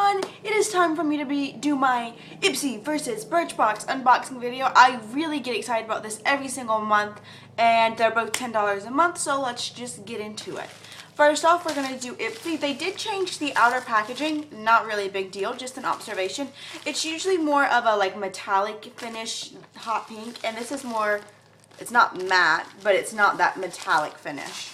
everyone, it is time for me to do my Ipsy versus Birchbox unboxing video. I really get excited about this every single month, and they're both $10 a month, so let's just get into it. First off, we're going to do Ipsy. They did change the outer packaging, not really a big deal, just an observation. It's usually more of a like metallic finish, hot pink, and this is more, it's not matte, but it's not that metallic finish.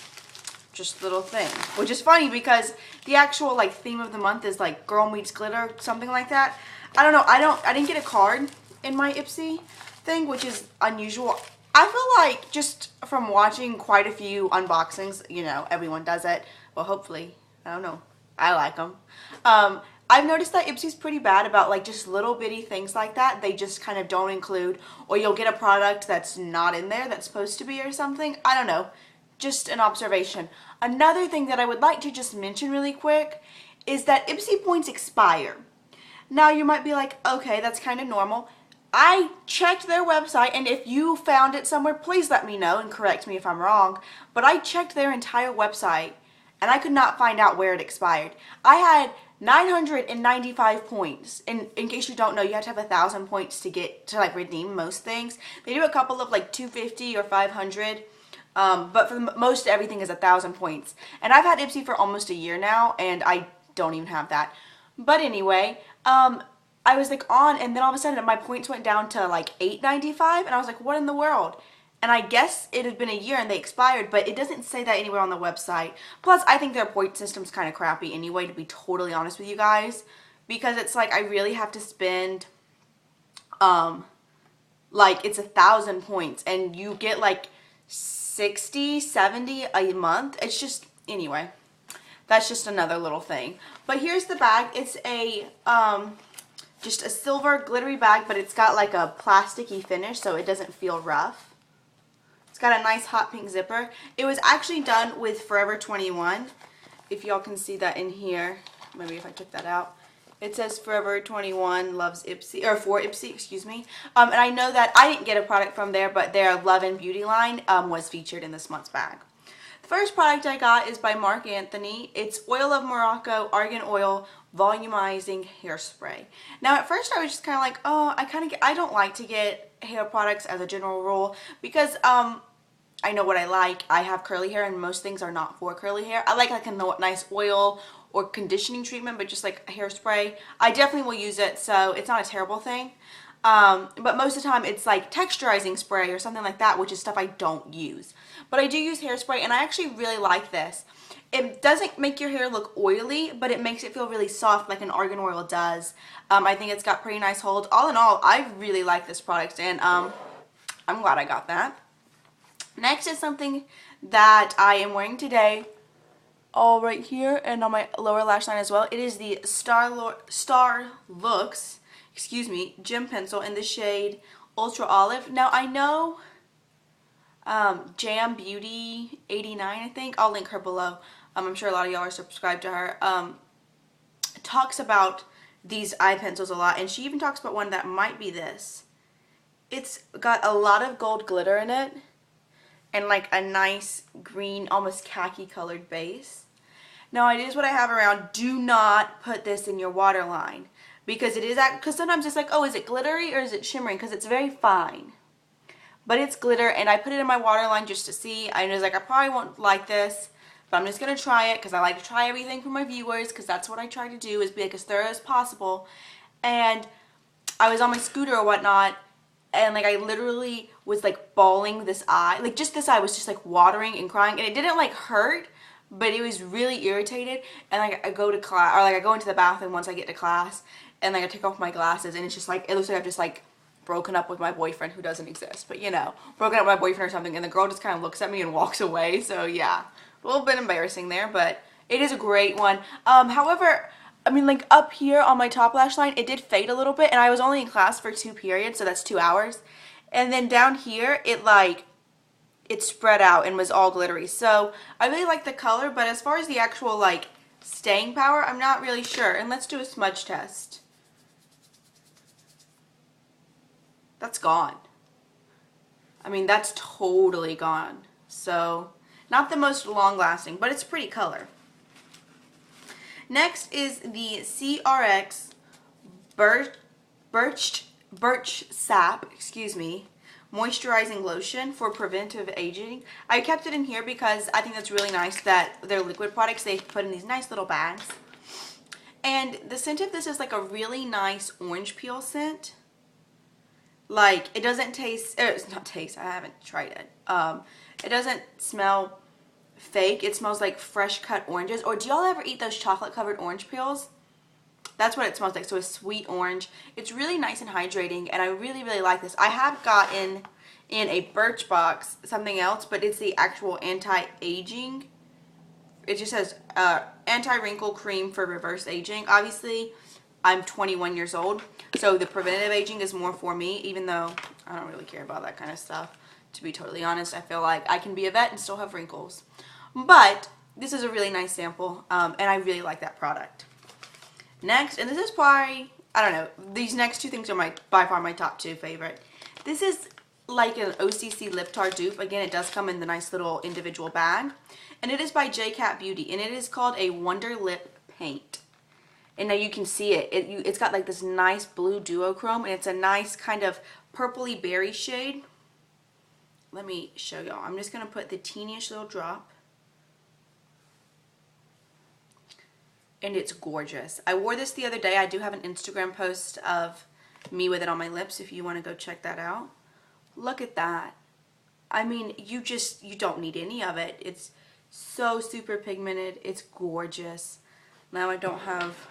Just little thing, which is funny because the actual like theme of the month is like girl meets glitter, something like that. I don't know, I didn't get a card in my Ipsy thing, which is unusual. I feel like just from watching quite a few unboxings, you know, everyone does it. Well, hopefully, I don't know, I like them. I've noticed that Ipsy's pretty bad about like just little bitty things like that. They just kind of don't include, or you'll get a product that's not in there that's supposed to be or something. I don't know. Just an observation. Another thing that I would like to just mention really quick is that Ipsy points expire. Now you might be like, okay, that's kind of normal. I checked their website, and if you found it somewhere, please let me know and correct me if I'm wrong. But I checked their entire website, and I could not find out where it expired. I had 995 points. In case you don't know, you have to have 1,000 points to get to like redeem most things. They do a couple of like 250 or 500. But for most everything is 1,000 points. And I've had Ipsy for almost a year now, and I don't even have that. But anyway, I was like on, and then all of a sudden my points went down to like 895, and I was like, what in the world? And I guess it had been a year and they expired, but it doesn't say that anywhere on the website. Plus, I think their point system's kind of crappy anyway, to be totally honest with you guys. Because it's like, I really have to spend, like, it's 1,000 points, and you get like 60, 70 a month. It's just, anyway, that's just another little thing. But here's the bag. It's a, just a silver glittery bag, but it's got like a plasticky finish, so it doesn't feel rough. It's got a nice hot pink zipper. It was actually done with Forever 21. If y'all can see that in here, maybe if I took that out. It says Forever 21 loves Ipsy, or for Ipsy, excuse me. And I know that I didn't get a product from there, but their Love and Beauty line was featured in this month's bag. The first product I got is by Marc Anthony. It's Oil of Morocco Argan Oil Volumizing Hairspray. Now at first I was just kind of like, oh, I don't like to get hair products as a general rule because I know what I like. I have curly hair, and most things are not for curly hair. I like a nice oil or conditioning treatment, but just like a hairspray, I definitely will use it, so it's not a terrible thing. But most of the time it's like texturizing spray or something like that, which is stuff I don't use. But I do use hairspray, and I actually really like this. It doesn't make your hair look oily, but it makes it feel really soft like an argan oil does. I think it's got pretty nice hold. All in all, I really like this product, and I'm glad I got that. Next is something that I am wearing today, all right here and on my lower lash line as well. It is the Starlooks, excuse me, gem pencil in the shade Ultra Olive. Now I know Jam Beauty 89, I think, I'll link her below. I'm sure a lot of y'all are subscribed to her. Talks about these eye pencils a lot, and she even talks about one that might be this. It's got a lot of gold glitter in it, and like a nice green, almost khaki colored base. Now it is what I have around. Do not put this in your waterline, because it is, because sometimes it's like, oh, is it glittery or is it shimmering? Because it's very fine. But it's glitter, and I put it in my waterline just to see. I was like, I probably won't like this, but I'm just going to try it because I like to try everything for my viewers, because that's what I try to do, is be like as thorough as possible. And I was on my scooter or whatnot, and like I literally was like bawling this eye. Like just this eye was just like watering and crying, and it didn't like hurt, but it was really irritated. And like I go to class, or like I go into the bathroom once I get to class, and like I take off my glasses, and it's just like, it looks like I've just like broken up with my boyfriend, who doesn't exist, but you know, broken up with my boyfriend or something, and the girl just kind of looks at me and walks away. So yeah, a little bit embarrassing there, but it is a great one. However, I mean, like up here on my top lash line, it did fade a little bit, and I was only in class for 2 periods, so that's 2 hours. And then down here, it spread out and was all glittery. So I really like the color, but as far as the actual like staying power, I'm not really sure. And let's do a smudge test. That's gone. I mean, that's totally gone. So not the most long lasting, but it's a pretty color. Next is the CRX Birch Sap, moisturizing lotion for preventive aging. I kept it in here because I think that's really nice that they're liquid products. They put in these nice little bags. And the scent of this is like a really nice orange peel scent. Like, it doesn't taste, it's not taste, I haven't tried it. It doesn't smell fake. It smells like fresh cut oranges. Or do y'all ever eat those chocolate covered orange peels? That's what it smells like. So a sweet orange. It's really nice and hydrating, and I really, really like this. I have gotten in a Birchbox something else, but it's the actual anti-aging. It just says anti-wrinkle cream for reverse aging. Obviously, I'm 21 years old, so the preventative aging is more for me, even though I don't really care about that kind of stuff. To be totally honest, I feel like I can be a vet and still have wrinkles. But this is a really nice sample, and I really like that product. Next, and this is probably, I don't know, these next two things are by far my top two favorite. This is like an OCC lip tar dupe. Again, it does come in the nice little individual bag. And it is by J-Cat Beauty, and it is called a Wonder Lip Paint. And now you can see it. It's got like this nice blue duochrome, and it's a nice kind of purpley berry shade. Let me show y'all. I'm just going to put the teeniest little drop. And it's gorgeous. I wore this the other day. I do have an Instagram post of me with it on my lips if you want to go check that out. Look at that. I mean, you don't need any of it. It's so super pigmented. It's gorgeous. Now I don't have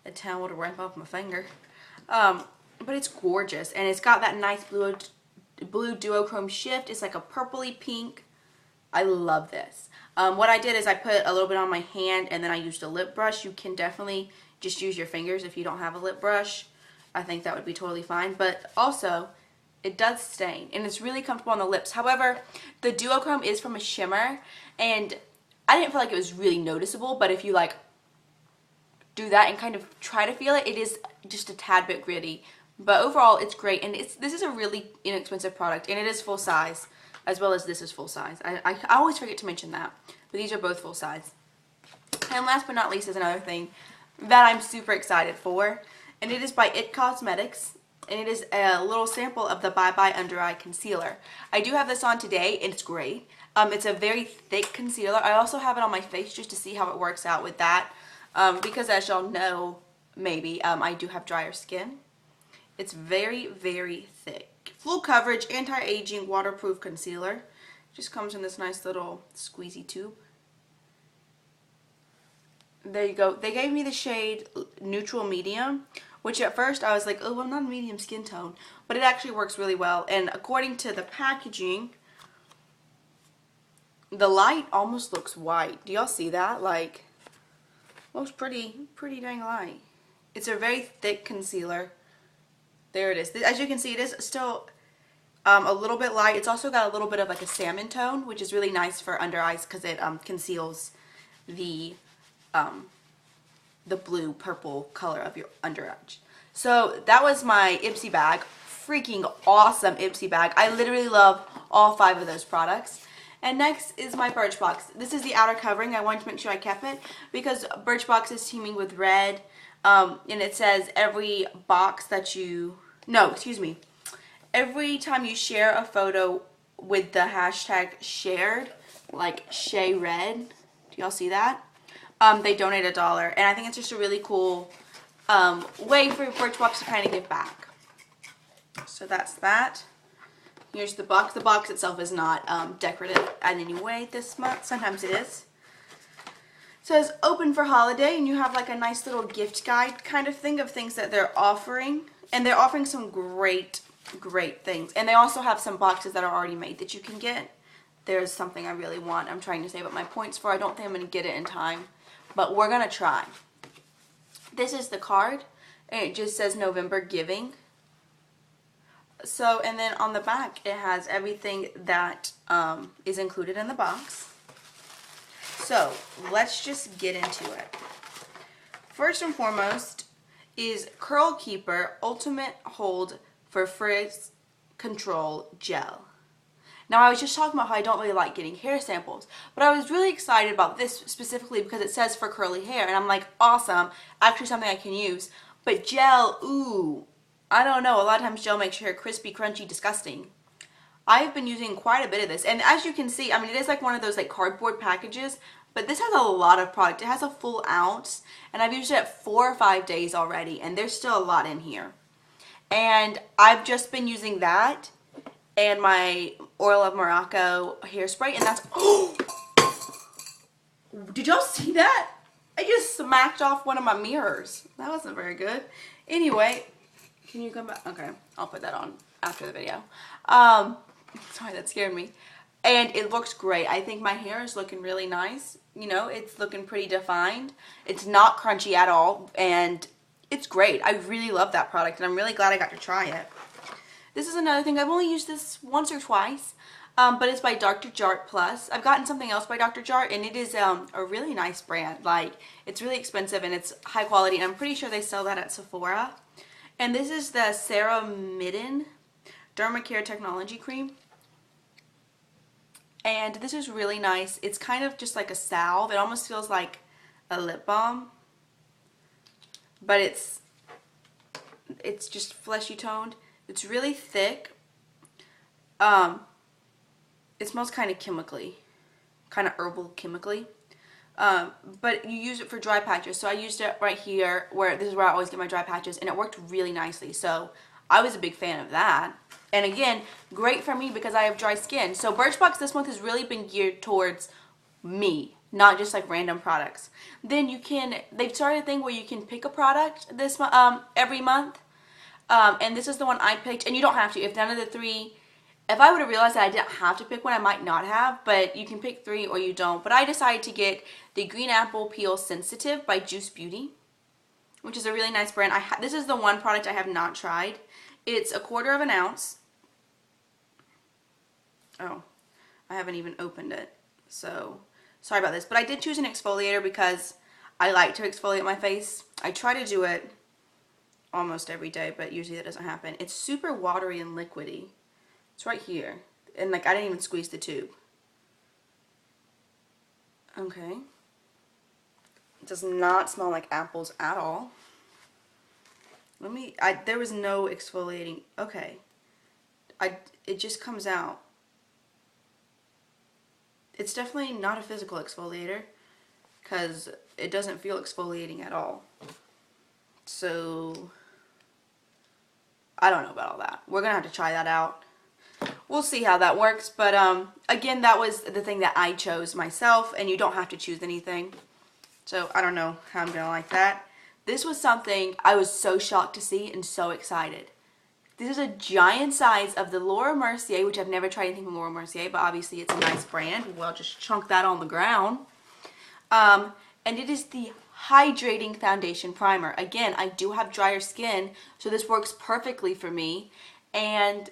a towel to wipe off my finger. But it's gorgeous. And it's got that nice blue duochrome shift. It's like a purpley pink. I love this. What I did is I put a little bit on my hand and then I used a lip brush. You can definitely just use your fingers if you don't have a lip brush. I think that would be totally fine. But also, it does stain and it's really comfortable on the lips. However, the duochrome is from a shimmer and I didn't feel like it was really noticeable, but if you like do that and kind of try to feel it, it is just a tad bit gritty. But overall, it's great, and this is a really inexpensive product, and it is full size, as well as this is full size. I always forget to mention that, but these are both full size. And last but not least is another thing that I'm super excited for, and it is by It Cosmetics, and it is a little sample of the Bye Bye Under Eye Concealer. I do have this on today, and it's great. It's a very thick concealer. I also have it on my face just to see how it works out with that, because as y'all know, maybe, I do have drier skin. It's very, very thick. Full coverage, anti-aging, waterproof concealer. Just comes in this nice little squeezy tube. There you go. They gave me the shade Neutral Medium, which at first I was like, oh, I'm not a medium skin tone. But it actually works really well. And according to the packaging, the light almost looks white. Do y'all see that? Like, looks pretty dang light. It's a very thick concealer. There it is. As you can see, it is still a little bit light. It's also got a little bit of like a salmon tone, which is really nice for under eyes because it conceals the blue purple color of your under edge. So that was my Ipsy bag. Freaking awesome Ipsy bag. I literally love all 5 of those products. And next is my Birchbox. This is the outer covering. I wanted to make sure I kept it because Birchbox is teaming with Red. And it says every box that you, every time you share a photo with the hashtag shared, like ShayRed, do y'all see that? They donate $1. And I think it's just a really cool way for Birchbox to kind of give back. So that's that. Here's the box. The box itself is not decorative in any way this month. Sometimes it is. It says open for holiday, and you have like a nice little gift guide kind of thing of things that they're offering. And they're offering some great things. And they also have some boxes that are already made that you can get. There's something I really want. I'm trying to save up my points for. I don't think I'm going to get it in time, but we're going to try. This is the card, and it just says November Giving. So, and then on the back, it has everything that is included in the box. So, let's just get into it. First and foremost is Curl Keeper Ultimate Hold for Frizz Control Gel. Now, I was just talking about how I don't really like getting hair samples, but I was really excited about this specifically because it says for curly hair, and I'm like, awesome, actually something I can use. But gel, ooh, I don't know, a lot of times gel makes your hair crispy, crunchy, disgusting. I've been using quite a bit of this, and as you can see, I mean, it is like one of those like cardboard packages, but this has a lot of product. It has a full ounce, and I've used it 4 or 5 days already, and there's still a lot in here. And I've just been using that and my Oil of Morocco hairspray, and that's, oh, did y'all see that? I just smacked off one of my mirrors. That wasn't very good. Anyway, can you come back? Okay, I'll put that on after the video. Sorry, that scared me. And it looks great. I think my hair is looking really nice. You know, it's looking pretty defined. It's not crunchy at all, and it's great. I really love that product, and I'm really glad I got to try it. This is another thing. I've only used this once or twice, but it's by Dr. Jart Plus. I've gotten something else by Dr. Jart, and it is a really nice brand. Like, it's really expensive, and it's high quality, and I'm pretty sure they sell that at Sephora. And this is the Sarah Midden Dermacare Technology Cream. And this is really nice. It's kind of just like a salve. It almost feels like a lip balm. But it's just fleshy toned. It's really thick. It smells kind of chemically. Kind of herbal chemically. But you use it for dry patches. So I used it right here, where this is where I always get my dry patches, and it worked really nicely. So I was a big fan of that. And again, great for me because I have dry skin. So Birchbox this month has really been geared towards me, not just like random products. Then they've started a thing where you can pick a product this every month. And this is the one I picked, and you don't have to. If none of the three, if I would have realized that I didn't have to pick one, I might not have, but you can pick 3 or you don't. But I decided to get the Green Apple Peel Sensitive by Juice Beauty, which is a really nice brand. This is the one product I have not tried. It's 1/4 ounce. Oh, I haven't even opened it, so sorry about this. But I did choose an exfoliator because I like to exfoliate my face. I try to do it almost every day, but usually that doesn't happen. It's super watery and liquidy. It's right here, and like I didn't even squeeze the tube. Okay. It does not smell like apples at all. There was no exfoliating. Okay. It just comes out. It's definitely not a physical exfoliator because it doesn't feel exfoliating at all. So I don't know about all that. We're gonna have to try that out. We'll see how that works, but again, that was the thing that I chose myself, and you don't have to choose anything. So I don't know how I'm gonna like that. This was something I was so shocked to see and so excited. This is a giant size of the Laura Mercier, which I've never tried anything from Laura Mercier, but obviously it's a nice brand. Well, just chunk that on the ground. And it is the Hydrating Foundation Primer. Again, I do have drier skin, so this works perfectly for me. And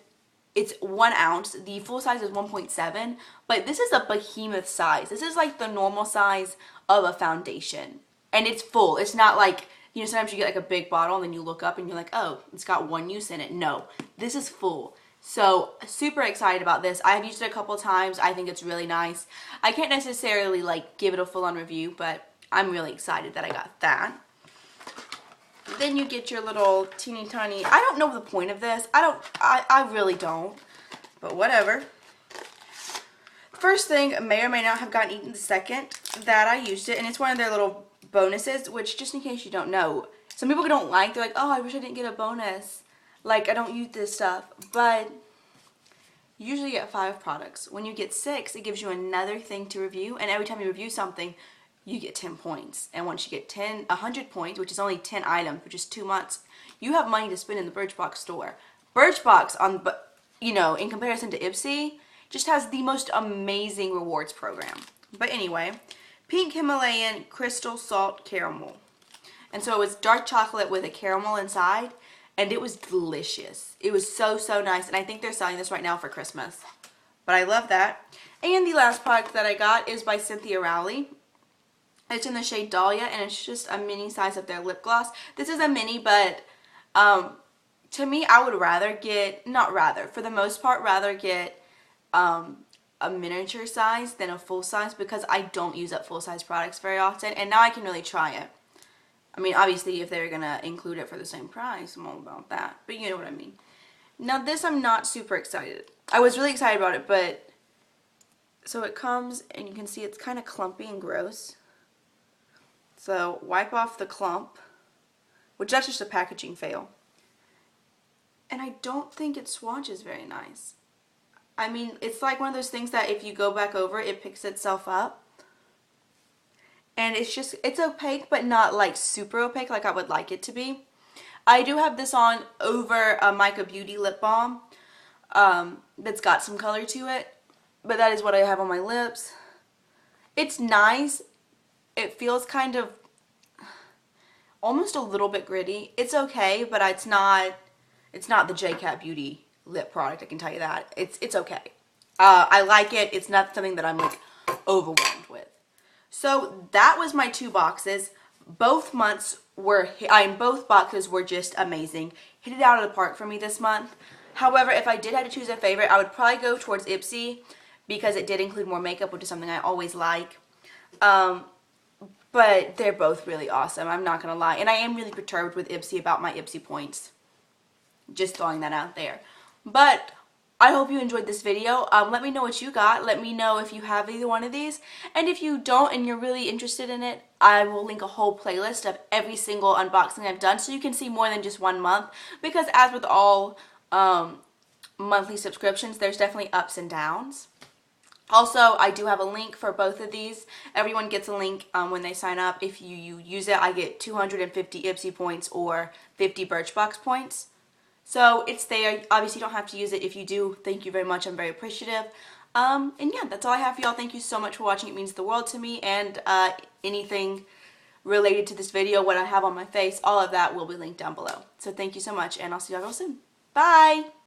it's 1 ounce. The full size is 1.7, but this is a behemoth size. This is like the normal size of a foundation. And it's full. It's not like, you know, sometimes you get like a big bottle and then you look up and you're like, oh, it's got 1 use in it. No, this is full. So super excited about this. I've used it a couple times. I think it's really nice. I can't necessarily like give it a full-on review, but I'm really excited that I got that. Then you get your little teeny tiny, I don't know the point of this. I really don't, but whatever. First thing may or may not have gotten eaten the second that I used it, and it's one of their little bonuses, which just in case you don't know, some people don't like, they're like, oh, I wish I didn't get a bonus. Like, I don't use this stuff, but you usually get 5 products. When you get 6, it gives you another thing to review, and every time you review something, you get 10 points. And once you get 100 points, which is only 10 items, which is 2 months, you have money to spend in the Birchbox store. Birchbox, you know, in comparison to Ipsy, just has the most amazing rewards program. But anyway, Pink Himalayan Crystal Salt Caramel. And so it was dark chocolate with a caramel inside, and it was delicious. It was so, so nice, and I think they're selling this right now for Christmas. But I love that. And the last product that I got is by Cynthia Rowley. It's in the shade Dahlia, and it's just a mini size of their lip gloss. This is a mini, but to me, I would rather get, for the most part, rather get a miniature size than a full size because I don't use up full size products very often, and now I can really try it. I mean, obviously, if they're gonna include it for the same price, I'm all about that, but you know what I mean. Now this I'm not super excited. I was really excited about it, but so it comes and you can see it's kind of clumpy and gross. So wipe off the clump, which that's just a packaging fail. And I don't think it swatches very nice. I mean, it's like one of those things that if you go back over, it picks itself up. And it's just, it's opaque, but not like super opaque like I would like it to be. I do have this on over a Mica Beauty lip balm that's got some color to it. But that is what I have on my lips. It's nice. It feels kind of almost a little bit gritty. It's okay, but it's not the JCat Beauty lip product, I can tell you that. It's okay. I like it. It's not something that I'm like overwhelmed with. So that was my 2 boxes. Both boxes were just amazing. Hit it out of the park for me this month. However, if I did have to choose a favorite, I would probably go towards Ipsy because it did include more makeup, which is something I always like. But they're both really awesome, I'm not gonna lie. And I am really perturbed with Ipsy about my Ipsy points. Just throwing that out there. But I hope you enjoyed this video. Let me know what you got. Let me know if you have either one of these. And if you don't and you're really interested in it, I will link a whole playlist of every single unboxing I've done so you can see more than just 1 month. Because as with all monthly subscriptions, there's definitely ups and downs. Also, I do have a link for both of these. Everyone gets a link when they sign up. If you use it, I get 250 Ipsy points or 50 Birchbox points. So it's there. Obviously, you don't have to use it. If you do, thank you very much. I'm very appreciative. And yeah, that's all I have for y'all. Thank you so much for watching. It means the world to me. And anything related to this video, what I have on my face, all of that will be linked down below. So thank you so much, and I'll see y'all real soon. Bye!